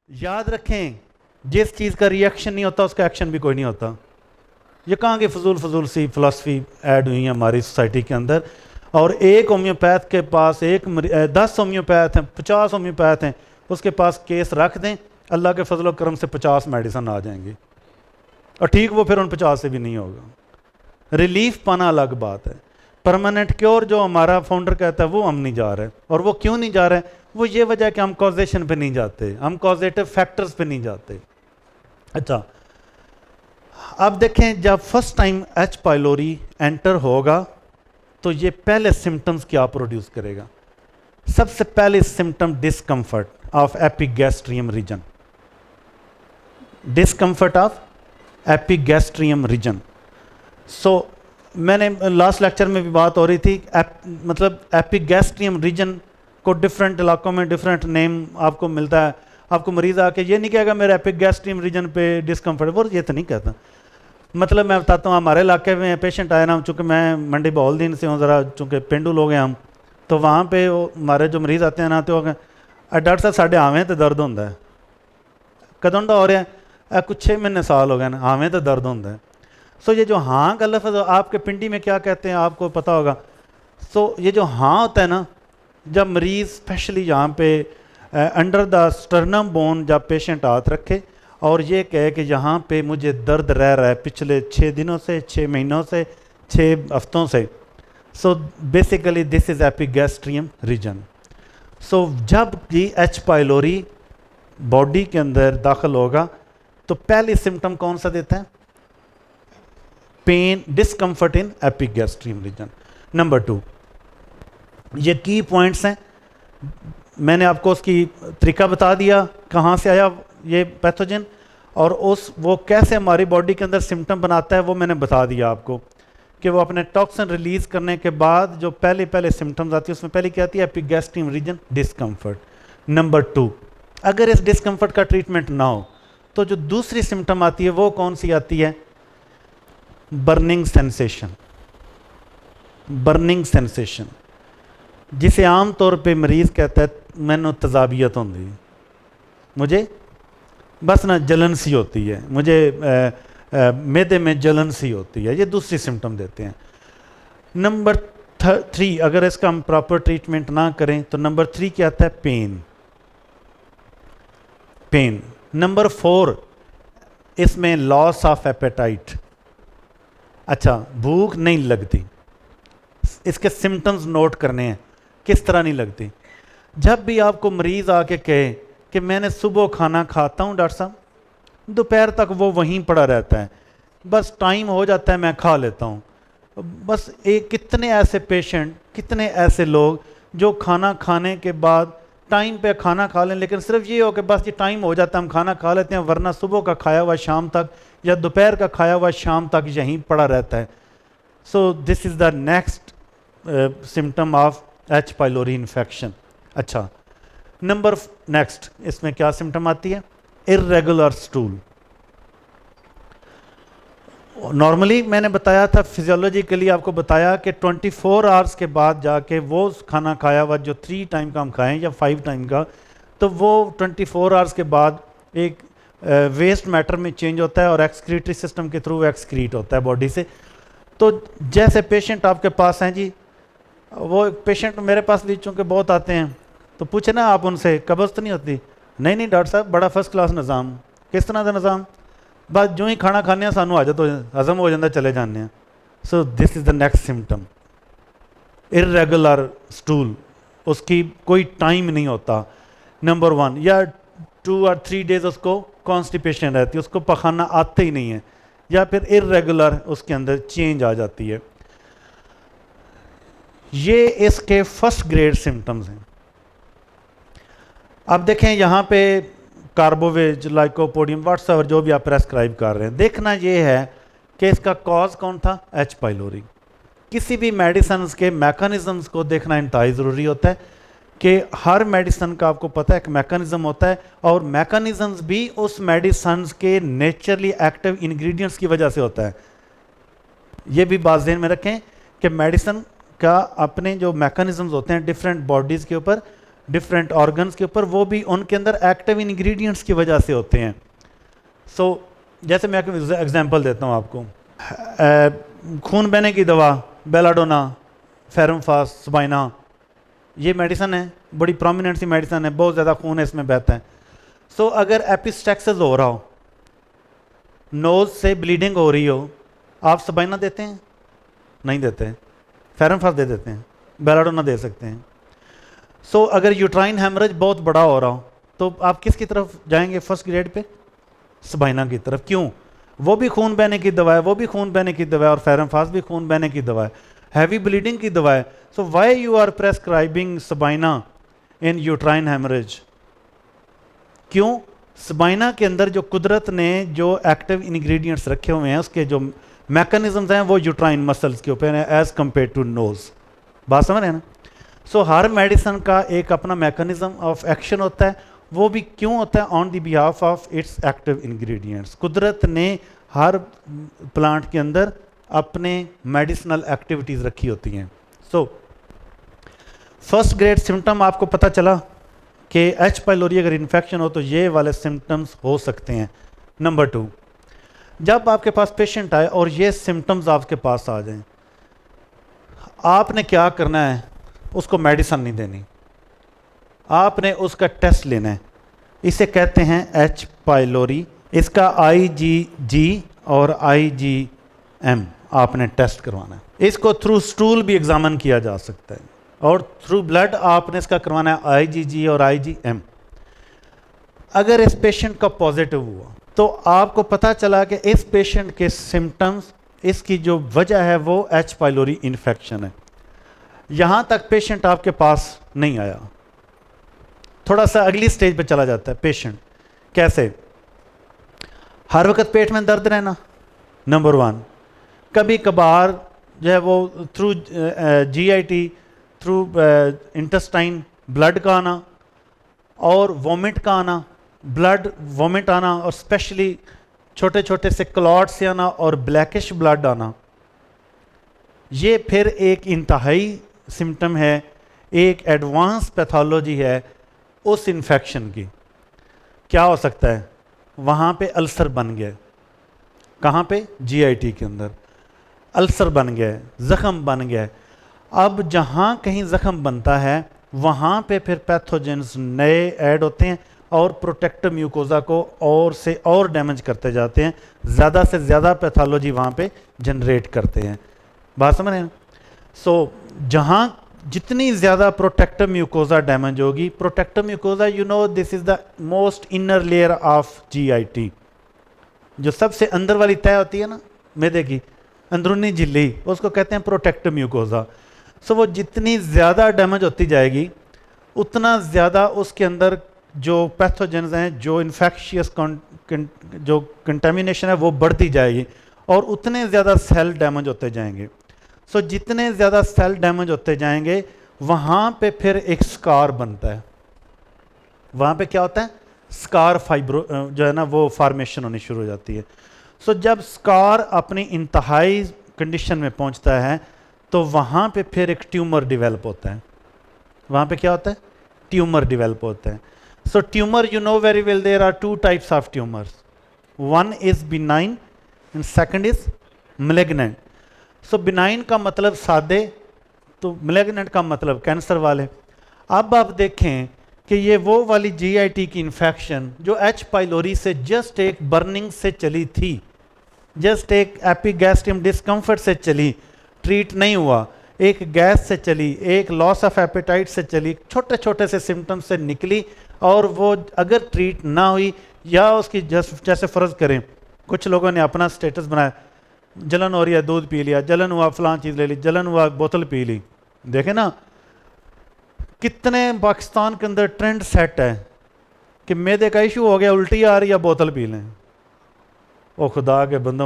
याद रखें, जिस चीज़ का रिएक्शन नहीं होता उसका एक्शन भी कोई नहीं होता। ये कहाँ की फजूल सी फ़िलासफ़ी ऐड हुई है हमारी सोसाइटी के अंदर। और एक होम्योपैथ के पास 10 होम्योपैथ हैं, 50 होम्योपैथ हैं, उसके पास केस रख दें, अल्लाह के फजल करम से 50 मेडिसन आ जाएंगी। और ठीक वो फिर उन 50 से भी नहीं होगा। रिलीफ पाना अलग बात है। परमानेंट क्योर जो हमारा फाउंडर कहता है वो हम नहीं जा रहे। और वो क्यों नहीं जा रहे? वो ये वजह है कि हम कॉजेशन पे नहीं जाते, हम कॉजेटिव फैक्टर्स पे नहीं जाते। अच्छा, अब देखें, जब first time H pylori enter होगा तो ये पहले सिम्टम्स क्या प्रोड्यूस करेगा? सबसे पहले symptom discomfort of epigastrium region, discomfort of epigastrium region. So मैंने लास्ट लेक्चर में भी बात हो रही थी, मतलब एपिगैस्ट्रियम रीजन को डिफरेंट इलाकों में डिफरेंट नेम आपको मिलता है। आपको मरीज़ आके ये नहीं कहेगा मेरे एपिगैस्ट्रियम रीजन पे डिस्कम्फर्ट, वो ये तो नहीं कहता। मतलब मैं बताता हूँ, हमारे इलाके में पेशेंट आए ना, चूँकि मैं मंडी बहाउलदीन से हूँ, ज़रा चूँकि पेंडू लोग हैं हम, तो वहाँ पे हमारे जो मरीज़ आते हैं ना, तो डॉक्टर साहब साढ़े आवें तो दर्द होता है। कदों हो रहा है? कुछ 6 महीने साल हो गए ना, आवें तो दर्द होता है। सो ये जो हाँ का लफ्ज़ आपके पिंडी में क्या कहते हैं आपको पता होगा। सो ये जो हाँ होता है ना, जब मरीज़ स्पेशली यहाँ पे अंडर द स्टर्नम बोन जब पेशेंट हाथ रखे और ये कहे कि यहाँ पे मुझे दर्द रह रहा है पिछले 6 दिनों से, 6 महीनों से, 6 हफ्तों से, so basically this is epigastrium region. So जब ये एच पाइलोरी बॉडी के अंदर दाखिल होगा तो पहली सिम्टम कौन सा देता है? पेन, डिस्कम्फर्ट इन एपिगैस्ट्रियम रीजन। नंबर 2, ये की पॉइंट्स हैं, मैंने आपको उसकी तरीका बता दिया कहाँ से आया ये पैथोजन, और वो कैसे हमारी बॉडी के अंदर सिम्टम बनाता है वो मैंने बता दिया आपको, कि वो अपने टॉक्सिन रिलीज करने के बाद जो पहले सिम्टम्स आती है उसमें पहले क्या आती है? Epigastrium region discomfort. नंबर 2, अगर इस डिस्कम्फर्ट का ट्रीटमेंट ना हो तो जो दूसरी सिम्टम आती है वो कौन सी आती है? Burning sensation. बर्निंग सेंसेशन जिसे आम तौर पे मरीज़ कहता है मैंने तजाबियत होती है, मुझे बस ना जलन सी होती है, मुझे मैदे में जलन सी होती है, ये दूसरी सिम्टम देते हैं। नंबर 3, अगर इसका हम प्रॉपर ट्रीटमेंट ना करें तो नंबर 3 क्या आता है? पेन। पेन। नंबर 4, इसमें लॉस ऑफ एपेटाइट। अच्छा, भूख नहीं लगती। इसके सिम्टम्स नोट करने हैं, किस तरह नहीं लगती। जब भी आपको मरीज़ आके कहे कि मैंने सुबह खाना खाता हूँ डॉक्टर साहब, दोपहर तक वो वहीं पड़ा रहता है, बस टाइम हो जाता है मैं खा लेता हूँ। बस कितने ऐसे पेशेंट, कितने ऐसे लोग जो खाना खाने के बाद टाइम पे खाना खा लें, लेकिन सिर्फ ये हो कि बस ये टाइम हो जाता है हम खाना खा लेते हैं, वरना सुबह का खाया हुआ शाम तक या दोपहर का खाया हुआ शाम तक यहीं पड़ा रहता है। So this is the next symptom of H pylori infection. अच्छा, नंबर नेक्स्ट, इसमें क्या सिम्टम आती है? Irregular stool. नॉर्मली मैंने बताया था, फिजियोलॉजिकली आपको बताया कि 24 आवर्स के बाद जाके वो खाना खाया हुआ जो 3 टाइम का हम खाएं या 5 टाइम का, तो वो 24 आवर्स के बाद एक वेस्ट मैटर में चेंज होता है और एक्सक्रीटरी सिस्टम के थ्रू एक्सक्रीट होता है बॉडी से। तो जैसे पेशेंट आपके पास हैं जी, वो पेशेंट मेरे पास भी चूँकि बहुत आते हैं, तो पूछे ना आप उनसे कब्ज़ तो नहीं होती? नहीं डॉक्टर साहब, बड़ा फर्स्ट क्लास निज़ाम। किस तरह का निज़ाम? बस जो ही खाना खाने सानू आदत हो हजम हो जाता, चले जाने। So this is the next symptom, irregular stool, उसकी कोई टाइम नहीं होता। नंबर 1 या 2 और 3 डेज उसको कॉन्स्टिपेशन रहती है, उसको पखाना आते ही नहीं है, या फिर इर्रेगुलर उसके अंदर चेंज आ जाती है। ये इसके फर्स्ट ग्रेड सिम्टम्स हैं। अब देखें यहाँ पे कार्बोवेज, लाइकोपोडियम, व्हाट्सएवर जो भी आप प्रेस्क्राइब कर रहे हैं, देखना ये है कि इसका कॉज कौन था? H pylori. किसी भी मेडिसिन के मैकेनिज्म्स को देखना इंतहाई ज़रूरी होता है कि हर मेडिसिन का आपको पता है एक मैकेनिज्म होता है, और मैकेनिज्म्स भी उस मेडिसिन के नेचुरली एक्टिव इंग्रेडिएंट्स की वजह से होता है। ये भी बात ध्यान में रखें कि मेडिसिन का अपने जो मैकेनिज्म्स होते हैं डिफरेंट बॉडीज़ के ऊपर डिफरेंट ऑर्गन्स के ऊपर, वो भी उनके अंदर एक्टिव इंग्रेडिएंट्स की वजह से होते हैं। सो जैसे मैं एग्जांपल देता हूँ आपको, खून बहने की दवा बेलाडोना, फेरमफास, सबाइना, ये मेडिसन है, बड़ी प्रोमिनेंट सी मेडिसन है, बहुत ज़्यादा खून है इसमें बहता है। सो अगर एपिस्टैक्सिस हो रहा हो, नोज से ब्लीडिंग हो रही हो, आप सबाइना देते हैं? नहीं देते, फेरमफास दे देते हैं, बेलाडोना दे सकते हैं। सो अगर यूट्राइन हेमरेज बहुत बड़ा हो रहा हो तो आप किसकी तरफ जाएंगे फर्स्ट ग्रेड पे? सबाइना की तरफ। क्यों? वो भी खून बहने की दवा है, वो भी खून बहने की दवा है, और फेरमफास भी खून बहने की दवा है, हैवी ब्लीडिंग की दवा है। So why you are prescribing Sabina in uterine haemorrhage? क्यों? सबाइना के अंदर जो कुदरत ने जो एक्टिव इंग्रेडिएंट्स रखे हुए हैं, उसके जो मैकेनिज्म्स हैं वो यूट्राइन मसल्स के ऊपर है एज कंपेयर टू नोज। बात समझ रहे हैं ना? सो हर मेडिसिन का एक अपना मैकेनिज्म ऑफ एक्शन होता है, वो भी क्यों होता है? On the behalf of its active ingredients. कुदरत ने हर प्लांट के अंदर अपने मेडिसिनल एक्टिविटीज़ रखी होती हैं। सो फर्स्ट ग्रेड सिम्टम आपको पता चला कि एच पाइलोरी अगर इन्फेक्शन हो तो ये वाले सिम्टम्स हो सकते हैं। नंबर 2, जब आपके पास पेशेंट आए और ये सिम्टम्स आपके पास आ जाएं, आपने क्या करना है? उसको मेडिसिन नहीं देनी, आपने उसका टेस्ट लेना है। इसे कहते हैं एच पाइलोरी। इसका IgG और IgM आपने टेस्ट करवाना है। इसको थ्रू स्टूल भी एग्जामिन किया जा सकता है, और थ्रू ब्लड आपने इसका करवाना है IgG और IgM। अगर इस पेशेंट का पॉजिटिव हुआ तो आपको पता चला कि इस पेशेंट के सिम्टम्स, इसकी जो वजह है वो एच पाइलोरी इन्फेक्शन है। यहाँ तक पेशेंट आपके पास नहीं आया, थोड़ा सा अगली स्टेज पे चला जाता है पेशेंट। कैसे? हर वक्त पेट में दर्द रहना, नंबर 1। कभी कभार जो है वो through GIT, through intestine blood का आना और वोमिट का आना, ब्लड वोमिट आना, और स्पेशली छोटे छोटे से क्लॉट से आना और ब्लैकिश ब्लड आना। ये फिर एक इंतहाई सिम्टम है, एक एडवांस पैथोलॉजी है उस इन्फेक्शन की। क्या हो सकता है? वहाँ पे अल्सर बन गया। कहाँ पे? GIT के अंदर अल्सर बन गया, ज़ख़म बन गया। अब जहाँ कहीं ज़ख़म बनता है वहाँ पे फिर पैथोजेंस नए ऐड होते हैं और प्रोटेक्टिव म्यूकोजा को और से और डैमेज करते जाते हैं, ज़्यादा से ज़्यादा पैथोलॉजी वहाँ पे जनरेट करते हैं। बात समझ रहे हैं? सो जहाँ जितनी ज़्यादा प्रोटेक्टिव म्यूकोजा डैमेज होगी, protective mucosa you know this is the most inner layer of GIT। जो सबसे अंदर वाली तय होती है ना मैदे की, अंदरूनी झिल्ली, उसको कहते हैं प्रोटेक्टिव म्यूकोजा। सो वो जितनी ज़्यादा डैमेज होती जाएगी उतना ज़्यादा उसके अंदर जो पैथोजेंस हैं, जो इन्फेक्शियस जो कंटेमिनेशन है वो बढ़ती जाएगी, और उतने ज़्यादा सेल डैमेज होते जाएंगे। सो जितने ज़्यादा सेल डैमेज होते जाएंगे वहाँ पे फिर एक स्कार बनता है। वहाँ पे क्या होता है? स्कार फाइब्रो जो है ना वो फॉर्मेशन होनी शुरू हो जाती है। सो जब स्कार अपनी इंतहाई कंडीशन में पहुँचता है तो वहाँ पे फिर एक ट्यूमर डेवलप होता है। वहाँ पे क्या होता है? ट्यूमर डेवलप होता है। So tumour you know very well there are 2 types of tumours, one is benign and second is malignant। So benign का मतलब सादे, तो malignant का मतलब कैंसर वाले। अब आप देखें कि ये वो वाली GIT की इन्फेक्शन जो एच पाइलोरी से जस्ट एक बर्निंग से चली थी, जस्ट एक एपिगैस्ट्रियम डिस्कम्फर्ट से चली, ट्रीट नहीं हुआ, एक गैस से चली, एक लॉस ऑफ एपेटाइट से चली, छोटे छोटे से सिम्टम्स से निकली, और वो अगर ट्रीट ना हुई या उसकी जैसे फ़र्ज़ करें कुछ लोगों ने अपना स्टेटस बनाया, जलन हो रही है दूध पी लिया, जलन हुआ फलां चीज़ ले ली, जलन हुआ बोतल पी ली। देखें ना कितने पाकिस्तान के अंदर ट्रेंड सेट है कि मैदे का इशू हो गया, उल्टी आ रही है, बोतल पी लें। ओ खुदा के बंदों,